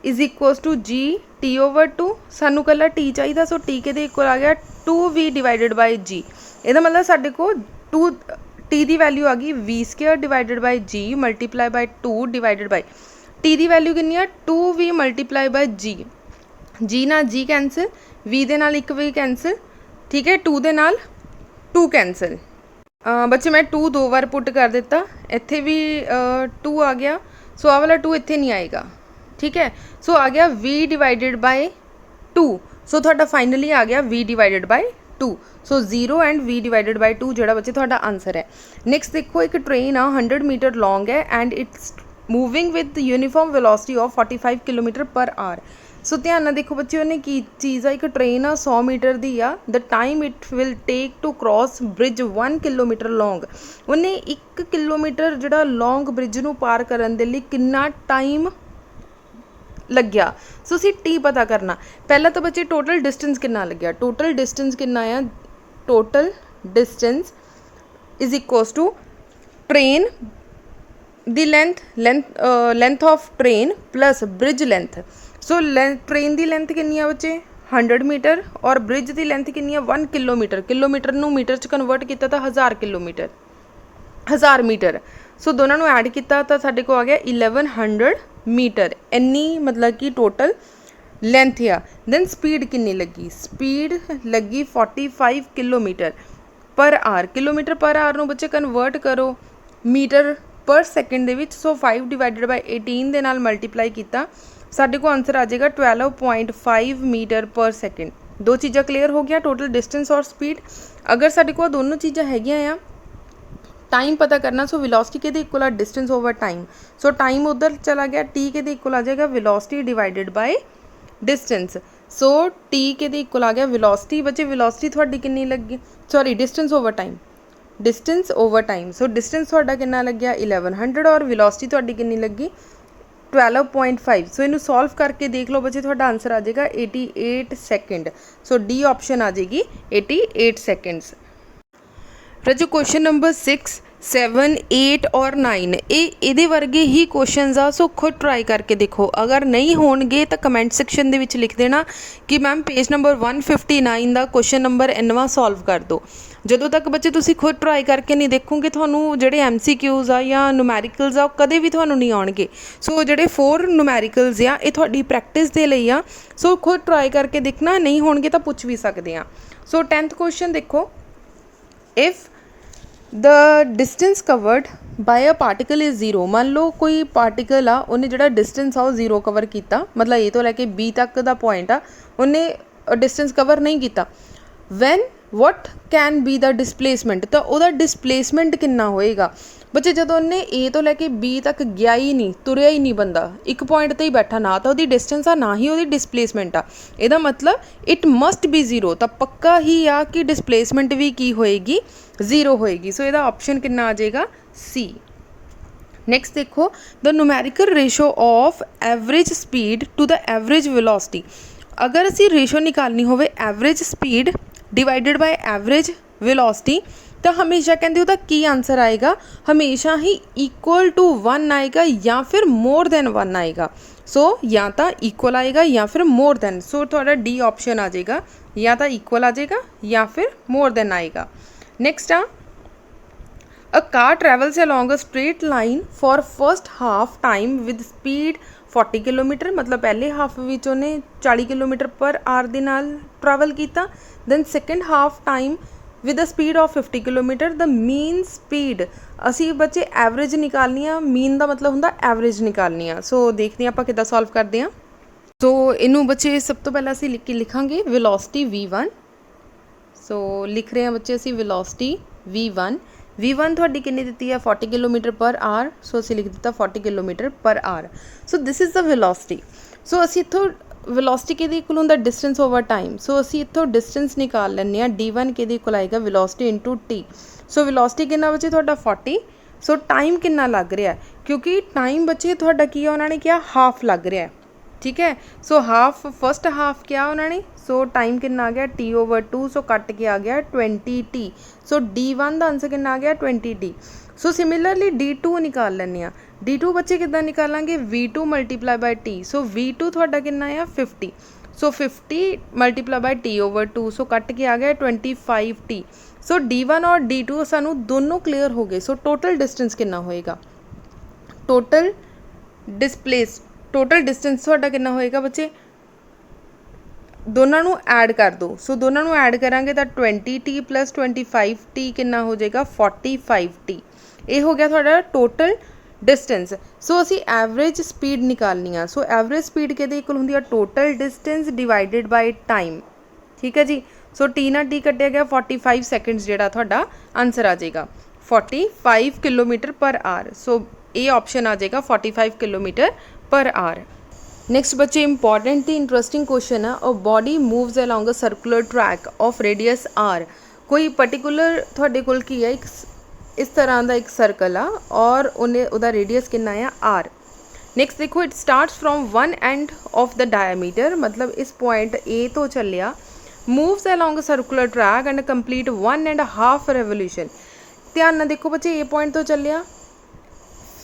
is equals to g T/2। सानू कल्ला t चाहिए, सो t के इक्वल आ गया 2v डिवाइडेड बाय g। इहदा मतलब साडे को 2 टी की वैल्यू आ गई v² divided by g multiply by 2 divided by T की वैल्यू कितनी है 2v मल्टीप्लाई बाय g ना g कैंसिल, v दे नाल 1 v कैंसिल, ठीक है। 2 दे नाल 2 कैंसिल। बच्चे मैं 2 2 बार पुट कर दिता, इत्थे भी 2 आ गया। सो आ वाला 2 इत्थे नहीं आएगा, ठीक है। सो आ गया v डिवाइडेड बाय 2। सो तुहाडा फाइनली आ गया v divided by 2। So 0 and v divided by 2 जोड़ा बच्चे तुहाडा आंसर है। नैक्सट देखो एक ट्रेन आ 100 मीटर लॉन्ग है and it's moving with uniform velocity of 45 kilometre per hour. सो ध्यान नाल देखो बच्चे उन्हें की चीज़ आ, एक ट्रेन आ 100 मीटर दी आ, the time it will take to cross bridge 1 kilometre long. उन्हें 1 किलोमीटर जोड़ा लॉन्ग ब्रिज नूं पार करन दे लई कितना टाइम लग गया। सो असी टी पता करना। पहला तो बच्चे टोटल डिस्टेंस कितना लग गया, टोटल डिस्टेंस कितना है, total distance is equals to train दी length of train plus bridge length. So train की लेंथ कितनी है बच्चे 100 मीटर और ब्रिज की लेंथ कितनी है 1 किलोमीटर। किलोमीटर नूं मीटर च कन्वर्ट किया तो 1000 किलोमीटर 1000 मीटर। सो दोनों नूं ऐड किया तो साडे को आ गया 1100 मीटर। इन्नी मतलब कि टोटल लेंथ आ। दैन स्पीड कितनी लगी, स्पीड लगी 45 kilometre per our. Kilometre per our नूं बच्चे कन्वर्ट करो metre per second they which. So 5 divided by 18 दे नाल मल्टीप्लाई किया, साडे को आंसर आ जाएगा 12.5 मीटर पर सैकेंड। दो चीज़ां क्लीयर हो गया, टोटल डिस्टेंस और स्पीड। अगर साडे को दोनों चीज़ां हैगियां आ, टाइम पता करना, सो वेलोसिटी के इक्वल आ distance over time. So time उधर चला गया, टी के इक्वल आ जाएगा velocity divided by distance. So T के इक्वल आ गया वेलोसिटी। बच्चे वेलोसिटी थोड़ी कितनी लगी, sorry distance over time, distance over time. So distance थोड़ा कितना लग गया 1100 और वेलोसिटी थोड़ी कितनी लगी 12.5। सो इनू सॉल्व करके देख लो बच्चे, थोड़ा आंसर आ जाएगा 88 सैकेंड। सो डी ऑप्शन आ जाएगी 88 सैकेंड्स। रजो क्वेश्चन नंबर 6, 7, 8 और 9 ये वर्गे ही क्वेश्चन आ। सो खुद ट्राई करके देखो, अगर नहीं होणगे तो कमेंट सैक्शन दे विच लिख देना कि मैम पेज नंबर 159 का क्वेश्चन नंबर इनवा सॉल्व कर दो। ਜਦੋਂ तक बच्चे तुसी खुद ट्राई करके नहीं देखोगे, ਤੁਹਾਨੂੰ ਜਿਹੜੇ MCQs ਆ ਜਾਂ ਨੂਮੈਰੀਕਲਸ ਆ ਕਦੇ ਵੀ ਤੁਹਾਨੂੰ ਨਹੀਂ ਆਉਣਗੇ। ਸੋ ਜਿਹੜੇ 4 ਨੂਮੈਰੀਕਲਸ ਆ ਇਹ ਤੁਹਾਡੀ ਪ੍ਰੈਕਟਿਸ ਦੇ ਲਈ ਆ। ਸੋ खुद ट्राई करके देखना, नहीं होणगे ਤਾਂ ਪੁੱਛ ਵੀ ਸਕਦੇ ਆ। सो 10th क्वेश्चन देखो, if the distance covered by a particle is 0। मान लो कोई पार्टिकल आ, उन्हें जो डिस्टेंस आ वो 0 कवर किया, मतलब ए तो लैके बी तक का पॉइंट आ, उन्हें डिस्टेंस कवर नहीं किया। When what can be the displacement, तो वह डिसप्लेसमेंट कितना होएगा। बच्चे जो उन्हें ए तो लैके बी तक गया ही नहीं, तुरया ही नहीं बंदा, एक पॉइंट पर ही बैठा, ना तो वो डिस्टेंस आ ना ही वो डिसप्लेसमेंट आ। यदा मतलब इट मस्ट बी 0, तो पक्का ही आ कि डिसप्लेसमेंट भी की होएगी 0 होएगी। सो यदा ऑप्शन कितना आ जाएगा सी। नैक्सट देखो, the numerical ratio of average speed to the average velocity. अगर असी रेशो निकालनी हो average speed divided by average velocity, तो हमेशा कहते उसका की आंसर आएगा, हमेशा ही इक्वल टू 1 आएगा या फिर मोर दैन 1 आएगा। सो या तो इक्वल आएगा या फिर मोर दैन। सो थोड़ा डी ऑप्शन आ जाएगा, या तो इक्वल आ जाएगा या फिर मोर दैन आएगा। नेक्स्ट आ, a car travels along a straight line for first half time with speed 40 kilometre, मतलब पहले हाफ विच उन्हें 40 किलोमीटर पर आवर दे नाल ट्रैवल किया। Then second half time with a speed of 50 kilometre. The mean speed, असी बच्चे average निकालनी आ, mean का मतलब होंदा एवरेज निकालनी आ। सो देखते हैं आप किद्दां सॉल्व करते हैं। सो इनू बच्चे सब तो पहला असी लिख के लिखांगे वेलोसिटी V1। सो लिख रहे हैं बच्चे असी वेलोसिटी V1 थोड़ी कितनी दी है 40 किलोमीटर पर आवर। सो असी लिख दिता 40 kilometre per hour. So this is the velocity. So असी इत्थों वेलोसिटी के इक्वल होंदा डिस्टेंस ओवर टाइम। सो असी इत्थों डिस्टेंस निकाल लैंदे आ, D1 के इक्वल आएगा velocity into T. So velocity कितना बच्चे थोड़ा 40। सो टाइम कितना लग रहा है, क्योंकि टाइम बच्चे थोड़ा की उन्होंने क्या हाफ लग रहा है, ठीक है। सो हाफ फर्स्ट हाफ क्या उन्होंने, सो टाइम कितना आ गया T/2। सो कट के आ गया 20T। सो D1 का आंसर कितना आ गया 20T। सो सिमिलरली D2 निकाल लें। D2 बच्चे कितना निकालेंगे, V2 multiply by T। So V2 थोड़ा कितना आ 50। सो 50 multiply by T/2। So cut के आ गया 25T। सो D1 और D2 सानू दोनों क्लीयर हो गए। सो टोटल डिस्टेंस कितना होएगा, टोटल डिस्टेंस थोड़ा कितना होएगा बच्चे, दोनों ऐड कर दो। सो दोनों ऐड करांगे तो 20T प्लस 25T कितना हो जाएगा 45T। ये हो गया थोड़ा टोटल डिस्टेंस। सो असी एवरेज स्पीड निकालनी है। सो एवरेज स्पीड के इक्वल होंदी है total distance divided by time, ठीक है जी। सो टी ना टी कटिया गया 45 सैकेंड्स, जोड़ा थोड़ा आंसर आ जाएगा 45 किलोमीटर पर आवर। सो ये ऑप्शन आ जाएगा 45 किलोमीटर पर आवर। नैक्सट बच्चे इंपॉर्टेंट दी इंटरस्टिंग क्वेश्चन है, a body moves along a circular track of radius R। कोई पर्टिकुलर थोड़े कोल की है, एक इस तरह का एक सर्कल आ और उन्हें उदा रेडियस कितना है R। नैक्सट देखो, it starts from one end of the diameter, मतलब इस पॉइंट A तो चलिया, moves along a circular track and complete 1.5 revolution. ध्यान ना देखो बच्चे, ये पॉइंट तो चलिया,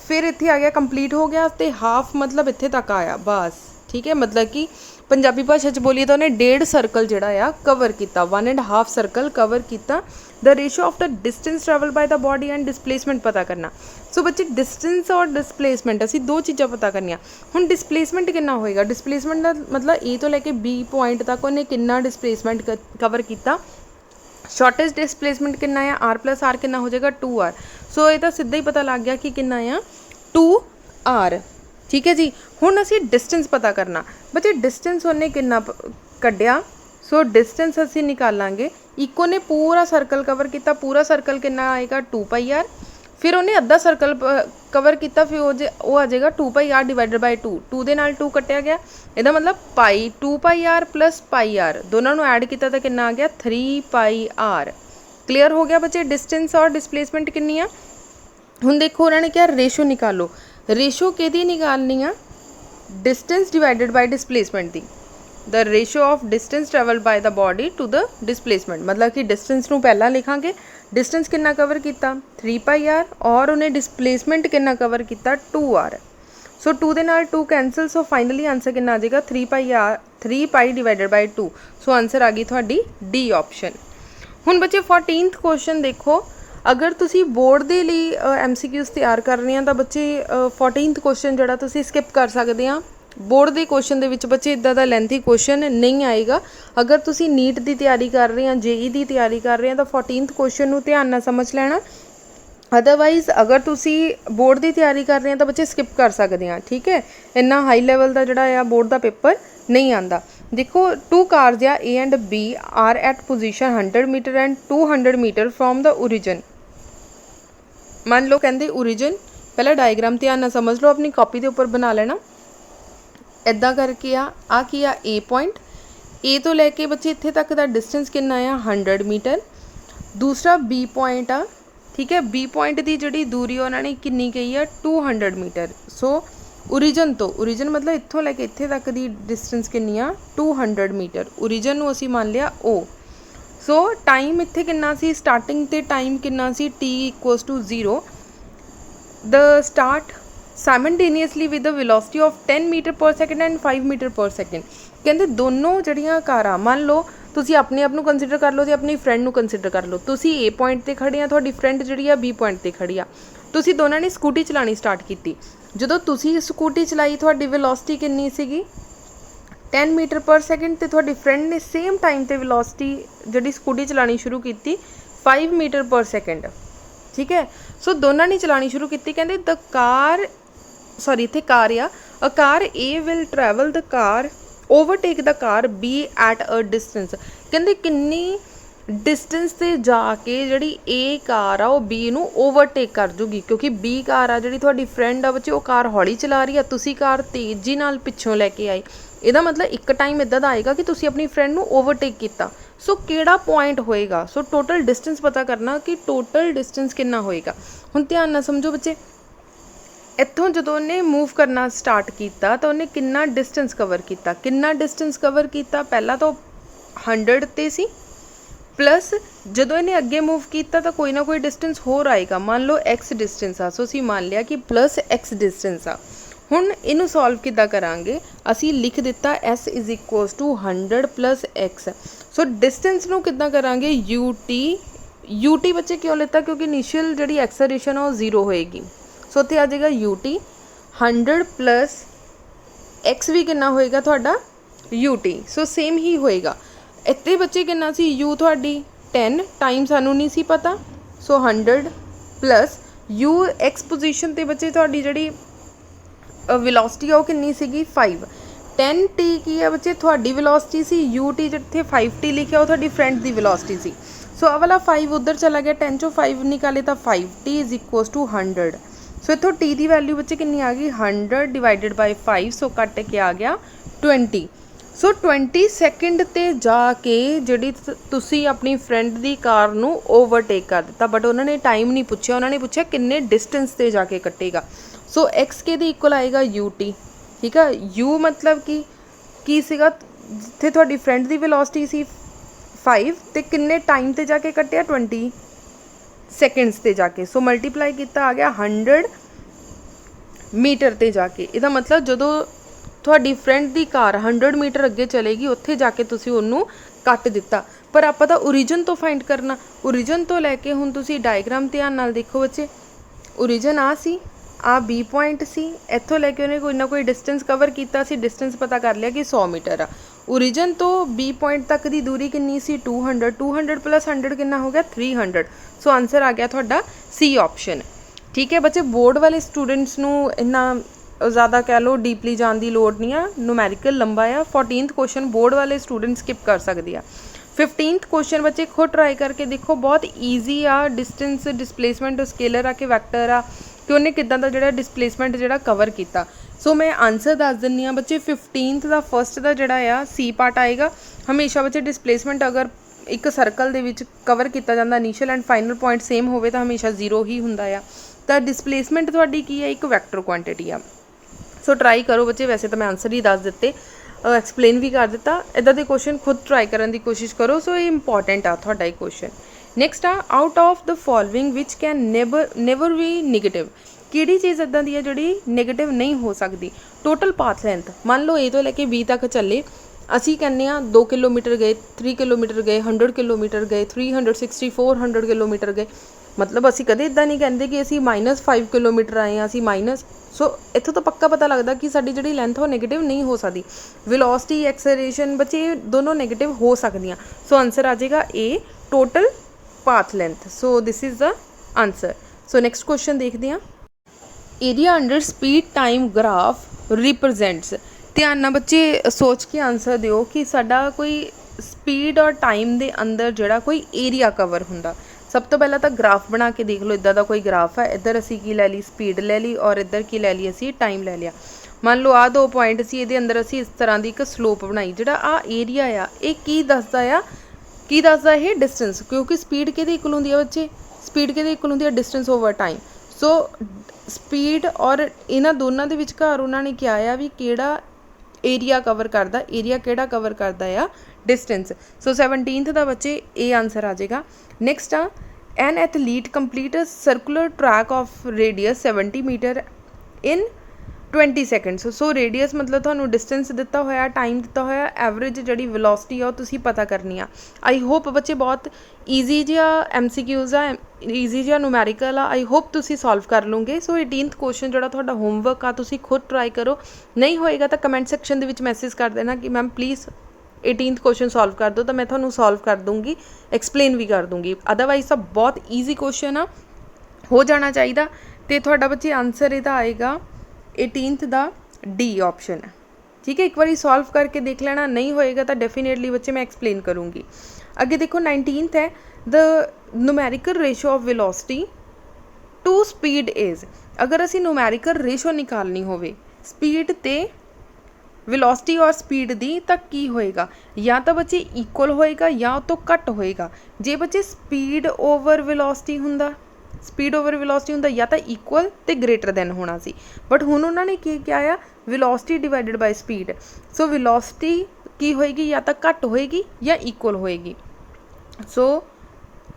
फिर इत्थे आ गया कंप्लीट हो गया, तो हाफ मतलब इत्थे तक आया बस, ठीक है। मतलब कि पंजाबी भाषा च बोलीए तो उन्हें 1.5 सर्कल जोड़ा कवर किया, 1.5 सर्कल कवर किया। The ratio of the distance travel by the body and displacement पता करना। सो बच्चे डिस्टेंस और डिसप्लेसमेंट असी दो चीज़ा पता करनिया। हुण डिसप्लेसमेंट कितना होएगा, डिसप्लेसमेंट का मतलब ए तो लैके बी पॉइंट तक उन्हें कितना डिसप्लेसमेंट कवर किया। शॉर्टेज डिसप्लेसमेंट कितना है R+R कितना हो जाएगा 2R। सो ये तो सीधा ही पता लग गया कि कितना आ 2r। ठीक है जी। हुण असी डिस्टेंस पता करना बच्चे, डिस्टेंस उन्हें कितना कढ़िया। सो डिस्टेंस असी निकालांगे, इको ने पूरा सर्कल कवर किया, पूरा सर्कल कितना आएगा 2πr। फिर उन्हें अद्धा सर्कल कवर किया, फिर वो आ जाएगा 2πr डिवाइडेड बाय 2। 2 दे नाल 2 कट्टिया गया, ਇਹਦਾ मतलब 2πr प्लस πr दोनों ਨੂੰ ऐड किया तो कितना आ गया 3πr। क्लीयर हो गया बच्चे डिस्टेंस और डिसप्लेसमेंट कितनी आ। हुण देखो उन्होंने क्या रेशो निकालो, रेशो किहदी निकालनी आ, डिस्टेंस डिवाइडेड बाय डिसप्लेसमेंट दी। The ratio of distance travelled by the body to the displacement, मतलब कि डिस्टेंस नूं पहला लिखांगे, डिस्टेंस कितना कवर किया 3πr और उन्हें डिसप्लेसमेंट कितना कवर किया 2r। सो 2 दे नाल 2 कैंसल, सो फाइनली आंसर कितना आ जाएगा 3π डिवाइडेड बाय 2। सो आंसर आ गई थोड़ी डी ऑप्शन। हुण बच्चे 14th क्वेश्चन देखो, अगर तुसी बोर्ड दे लई MCQs तैयार कर रहे हैं तो बच्चे 14th क्वेश्चन जिहड़ा तुसी स्किप कर सकते हैं। बोर्ड के क्वेश्चन दे विच बच्चे इदां दा लेंथी क्वेश्चन नहीं आएगा। अगर तुसी नीट की तैयारी कर रहे हैं, JEE की तैयारी कर रहे हैं तो 14th क्वेश्चन नूं ध्यान नाल समझ लेना। अदरवाइज़ अगर तुसी बोर्ड की तैयारी कर रहे हैं तो बच्चे स्किप कर सकते हैं। ठीक है, इन्ना हाई लैवल का जिहड़ा आ बोर्ड का पेपर नहीं आता। देखो 2 कार्स आ A and B are at position 100 metre and 200 metre from the origin. मान लो कहते ओरिजिन, पहला डायग्राम ध्यान नाल समझ लो, अपनी कॉपी के उपर बना लेना। इदा करके आ की आ ए पॉइंट, ए तो लैके बच्चे इत्थे तक का डिस्टेंस कितना आ 100 मीटर। दूसरा बी पॉइंट आ, ठीक है, बी पॉइंट की जिहड़ी दूरी उन्होंने कितनी कही है 200 मीटर। सो ओरिजिन तो ओरिजिन मतलब इत्थों लैके इत्थे तक की डिस्टेंस कितनी आ 200 मीटर। ओरिजिन नूं असीं मान लिया ओ। सो टाइम इत्थे कितना सी, स्टार्टिंग ते टाइम कितना सी t = 0। The start simultaneously with the velocity of 10 metre per second and 5 metre per second. कहते दोनों जड़ियाँ कारां, मान लो तुसी अपने आप नूं कंसीडर कर लो तो अपनी फ्रेंड नूं कंसीडर कर लो। तुसी ए पॉइंट ते खड़े आ, तुहाडी फ्रेंड जिहड़ी आ बी पॉइंट ते खड़ी आ, तुसी दोनों ने स्कूटी चलानी स्टार्ट की। जदों तुसी स्कूटी चलाई तुहाडी वेलोसिटी कितनी सीगी 10 मीटर पर सैकेंड, ते तुहाडी फ्रेंड ने सेम टाइम ते वेलोसिटी जिहड़ी स्कूटी चलानी शुरू की 5 मीटर पर सैकेंड। ठीक है, सो दोनों ने चलानी शुरू की। कहते द कार सॉरी इत्थे कार आ, a car A will travel the car overtake the car B at a distance. कहते किन्नी डिस्टेंस से जाके जिहड़ी ए कार आ बी नूं ओवरटेक कर जूगी, क्योंकि बी कार आ जिहड़ी तुहाडी फ्रेंड आ बच्चे वो कार हौली चला रही है, तुसी कार तेजी नाल पिछों लैके आए। ਇਹਦਾ मतलब एक टाइम इदां दा आएगा कि तुसी अपनी फ्रेंड नूं ओवरटेक किया। सो किहड़ा पॉइंट होएगा, सो टोटल डिस्टेंस पता करना कि टोटल डिस्टेंस कितना होएगा। हुण ध्यान नाल समझो बच्चे, इत्थों जदों उन्हें मूव करना स्टार्ट किया तो उन्हें कितना डिस्टेंस कवर किया, कितना डिस्टेंस कवर किया, पहला तो 100 ते सी, प्लस जदों इन्हें अगे मूव किया तो कोई ना कोई डिस्टेंस होर आएगा। मान लो x डिस्टेंस आ, सो असीं मान लिया कि प्लस x डिस्टेंस आ। हुण इनू सॉल्व किद्दां करांगे, असीं लिख दिता s = 100 + x। सो डिस्टेंस नू किद्दां करांगे ut बच्चे क्यों लेता, क्योंकि इनिशियल जिहड़ी एक्सेलरेशन है वो 0 होएगी। सो इत्थे आ जाएगा ut 100 + x भी कितना होएगा तुहाडा ut। सो सेम ही होएगा। इत्थे बच्चे कितना सी u तुहाडी 10, टाइम सानू नहीं सी पता, सो 100 + u x पोजीशन ते बच्चे तुहाडी जिहड़ी वेलोसिटी है वो कितनी सीगी 5। 10t की है बच्चे थोड़ी वेलोसिटी सी, ut जिथे 5t लिखा वो थोड़ी फ्रेंड की वेलोसिटी सी। सो आ वाला 5 उधर चला गया, 10 चो 5 निकाले तो 5t = 100। सो इतों t की वैल्यू बच्चे कितनी आ गई 100 डिवाइडेड बाय 5, सो कट के आ गया 20। सो 20 सैकेंड ते जाके जिहड़ी तुसी अपनी फ्रेंड की कार नूं ओवरटेक कर दिता, बट उन्होंने टाइम नहीं पूछा, उन्होंने पूछा किन्ने डिस्टेंस ते जाके कटेगा। सो x के दी इक्वल आएगा ut। ठीक है, u मतलब की सीगा जिथे तुहाडी फ्रेंड की वेलोसिटी सी 5 ते किन्ने टाइम ते जाके कटिया 20 सैकेंड्स ते जाके। सो मल्टीप्लाई किया आ गया 100 मीटर ते जाके। इहदा मतलब जदों तुहाडी फ्रेंड की कार 100 मीटर अगे चलेगी उत्थे जाके तुसी उन्नू कट दिता, पर आपां तां ओरिजिन तो फाइंड करना। ओरिजिन तो लैके हुण तुसी डायग्राम ध्यान नाल देखो बच्चे, ओरिजिन आ सी, आ बी पॉइंट सी, इत्थों लैके उन्हें कोई ना कोई डिस्टेंस कवर किया सी, डिस्टेंस पता कर लिया कि 100 मीटर आ। ओरिजिन तो बी पॉइंट तक की दूरी कितनी सी 200, 200 प्लस 100 कितना हो गया 300। सो आंसर आ गया थोड़ा सी ऑप्शन। ठीक है बच्चे, बोर्ड वाले स्टूडेंट्स नू इन्ना ज़्यादा कह लो डीपली जाने की लोड़ नहीं है, न्यूमैरिकल लंबा आ। 14th क्वेश्चन बोर्ड वाले स्टूडेंट स्किप कर सकते हैं। 15th क्वेश्चन बच्चे खुद ट्राई करके देखो, बहुत ईजी आ। डिस्टेंस डिसप्लेसमेंट स्केलर आ कि वैक्टर आ कि उन्हें किदां दा जिहड़ा डिसप्लेसमेंट जिहड़ा कवर किया। सो मैं आंसर दस दिंदी हाँ बच्चे, 15th का फस्ट का जिहड़ा आ सी पार्ट आएगा। हमेशा बच्चे डिसप्लेसमेंट अगर एक सर्कल दे विच कवर किया जाता initial and final point same होवे तो हमेशा 0 ही हुंदा आ। तो डिसप्लेसमेंट तुहाडी की है, एक वैक्टर क्वांटिटी आ। सो ट्राई करो बच्चे, वैसे तो मैं आंसर ही दस दिते, एक्सप्लेन भी कर दिता। इदां दे क्वेश्चन खुद ट्राई करने की कोशिश करो। सो ये इंपॉर्टेंट आ तुहाडा ये क्वेश्चन। नैक्सट आ, out of the following which can never be negative, किहड़ी चीज़ इदां दी है जिहड़ी नेगेटिव नहीं हो सकती। टोटल पाथ लेंथ मान लो ए तो लैके बी तक चले, असी कहने 2 किलोमीटर गए, 3 किलोमीटर गए, 100 किलोमीटर गए, 360 400 किलोमीटर गए। मतलब असी कदे इदां नहीं कहते कि असी -5 किलोमीटर आए हैं, असी माइनस। सो इत्थों तो पक्का पता लगता कि साडी जिहड़ी लेंथ वो नेगेटिव नहीं हो सकती। वेलोसिटी एक्सेलरेशन बच्चे दोनों नेगेटिव हो सकदियां। सो आंसर आ जाएगा A, total path length. So this is the answer. So next question देखते हैं। Area under speed time graph represents. ध्यान नाल बच्चे सोच के आंसर दिओ कि साडा कोई स्पीड और टाइम दे अंदर जिहड़ा कोई एरिया कवर हुंदा। सब तो पहला तो ग्राफ बना के देख लो, इदां दा कोई ग्राफ है, इधर असी की लै ली स्पीड लै ली और इधर की लै ली असी टाइम लै लिया। मान लो आ 2 पॉइंट सी, इहदे अंदर असी इस तरह की एक स्लोप बनाई। जिहड़ा आ एरिया आ ये की दसदा आ, की दसदा ये डिस्टेंस, क्योंकि स्पीड किहदे इक्वल हुंदी है बच्चे, स्पीड किहदे इक्वल हुंदी है distance over time. So speed और इन्हां दोनों के विचकार उन्होंने क्या आ भी किहड़ा एरिया कवर करता, एरिया किहड़ा कवर करता है डिस्टेंस। सो 17th का बच्चे ए आंसर आ जाएगा। नैक्सट आ, an athlete complete a circular track of radius 70 metre in 20 seconds. So radius मतलब थानू डिस्टेंस दिता होया, टाइम दिता होया, एवरेज जिहड़ी वेलोसिटी आ तुसी पता करनी आ। आई होप बच्चे बहुत ईजी जिहा MCQs आ, ईजी जिहा न्यूमैरिकल आ। आई होप तुसी सॉल्व कर लोगे। सो 18th क्वेश्चन जिहड़ा तुहाडा होमवर्क आ तुसी खुद ट्राई करो, नहीं होएगा तो कमेंट सैक्शन दे विच मैसेज कर देना कि ma'am please 18th question solve कर दो, तो मैं तुहानू सॉल्व कर दूँगी, एक्सप्लेन भी कर दूँगी। अदरवाइज तो बहुत ईजी क्वेश्चन आ, हो जाना चाहिए। तो तुहाडा बच्चे आंसर इहदा आएगा 18th का डी ऑप्शन है। ठीक है, एक बार सॉल्व करके देख लेना, नहीं होएगा तो डेफिनेटली बच्चे मैं एक्सप्लेन करूँगी। अगे देखो 19th है, the numerical ratio of velocity to speed is. अगर असी न्यूमैरिकल रेशो निकालनी होवे स्पीड ते वेलोसिटी और स्पीड दी तक की होएगा, या तो बच्चे इक्वल होएगा या तो घट होएगा। जे बच्चे स्पीड ओवर वेलोसिटी हुंदा, स्पीड ओवर वेलोसिटी हुंदा या तो इक्वल तो ग्रेटर दैन होना सी, बट हुण उन्होंने क्या आया velocity divided by speed. So velocity की होएगी या तो घट होएगी या इक्वल होएगी। सो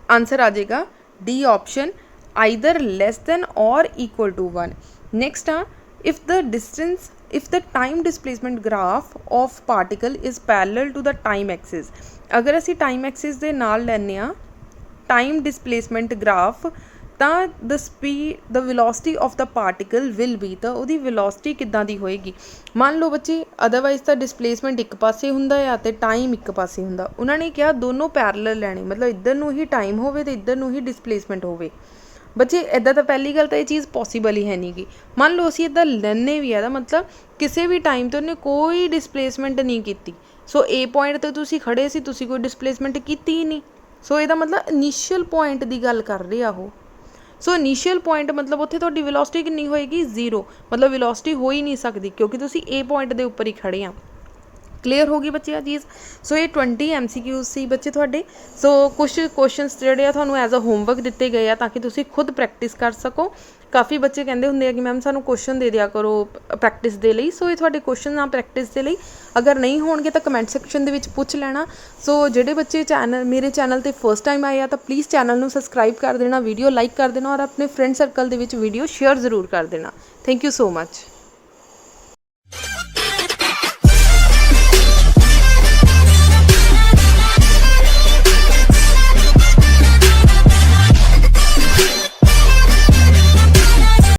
आंसर आ जाएगा D option, either less than और इक्वल टू 1। नेक्स्ट आ, if the distance if the time displacement graph of particle is parallel to the time axis। अगर असी time axis दे नाल लैने आ time displacement graph ਤਾਂ the speed the velocity of the particle will be, ਤਾਂ ਉਹਦੀ velocity ਕਿੱਦਾਂ ਦੀ ਹੋਏਗੀ। ਮੰਨ ਲਓ ਬੱਚੇ ਅਦਰਵਾਈਜ਼ ਤਾਂ डिस्प्लेसमेंट ਇੱਕ ਪਾਸੇ ਹੁੰਦਾ ਆ ਤੇ ਟਾਈਮ ਇੱਕ ਪਾਸੇ ਹੁੰਦਾ। ਉਹਨਾਂ ਨੇ ਕਿਹਾ ਦੋਨੋਂ ਪੈਰਲਲ ਲੈਣੇ, ਮਤਲਬ ਇੱਧਰ ਨੂੰ ਹੀ ਟਾਈਮ ਹੋਵੇ ਤੇ ਇੱਧਰ ਨੂੰ ਹੀ डिस्प्लेसमेंट होवे। बच्चे इदा तो पहली गल तो ये चीज़ पॉसीबल ही है नहीं गी। मान लो असी इदा लैने भी है, मतलब किसी भी टाइम तो उन्हें कोई डिस्प्लेसमेंट नहीं की। सो ए पॉइंट तो तुसी खड़े सी, तुसी कोई डिस्प्लेसमेंट की ही नहीं। सो यदा मतलब इनीशियल पॉइंट की गल कर रहे हो। सो इनीशियल पॉइंट मतलब उत्थे तुहाडी वेलोसिटी कितनी होएगी 0, मतलब वेलोसिटी हो ही नहीं सकती क्योंकि तुसी ए पॉइंट के उपर ही खड़े आ। क्लीयर होगी बच्चे आ चीज़। सो ये 20 MCQs सी बच्चे तुहाडे। सो कुछ क्वेश्चनस जिहड़े आ तुहानूं एज अ होमवर्क दिते गए आ ताकि तुसी खुद प्रैक्टिस कर सको। काफ़ी बच्चे कहते होंगे कि मैम सानूं क्वेश्चन दे दिया करो प्रैक्टिस दे लई। सो ये तुहाडे क्वेश्चन आ प्रैक्टिस दे लई, अगर नहीं होणगे तो कमेंट सैक्शन दे विच पुछ लेना। सो जिहड़े बच्चे मेरे चैनल ते फर्स्ट टाइम आए आ तो प्लीज़ चैनल नूं सबसक्राइब कर देना, वीडियो लाइक कर देना और अपने फ्रेंड सर्कल दे विच वीडियो शेयर जरूर कर देना। Thank you so much.